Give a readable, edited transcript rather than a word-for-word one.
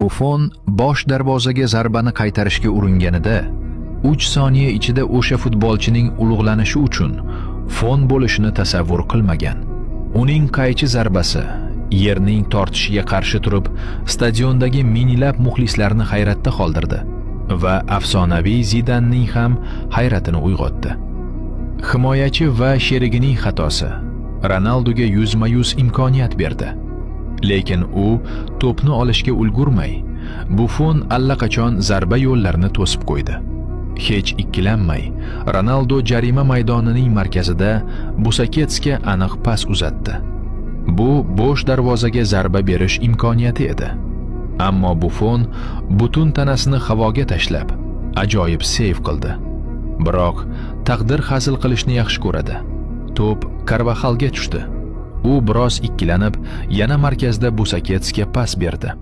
Buffon bosh darvozaga zarbani qaytarishga uringanida 3 soniya ichida o'sha futbolchining ulug'lanishi uchun fon bo'lishini tasavvur qilmagan. Uning qaychi zarbasi yerning tortishiga qarshi turib stadiondagi minglab muxlislarni hayratda qoldirdi va afsonaviy Zidanning ham hayratini uyg'otdi. Himoyachi va sherigining xatosi Ronaldoga yuzma-yuz imkoniyat berdi. Lekin u to'pni olishga ulgurmay, Buffon allaqachon zarba yo'llarini to'sib qo'ydi. Hech ikkilanmay, Ronaldo jarima maydonining markazida Busaketsga aniq pas uzatdi. Bu bo'sh darvozaga zarba berish imkoniyati edi. Ammo Buffon butun tanasini havoga tashlab, ajoyib seyv qildi. Biroq taqdir hazil qilishni yaxshi ko'radi. To'p Carvajalga tushdi. U biroz ikkilanib, yana markazda Busaketsga pas berdi.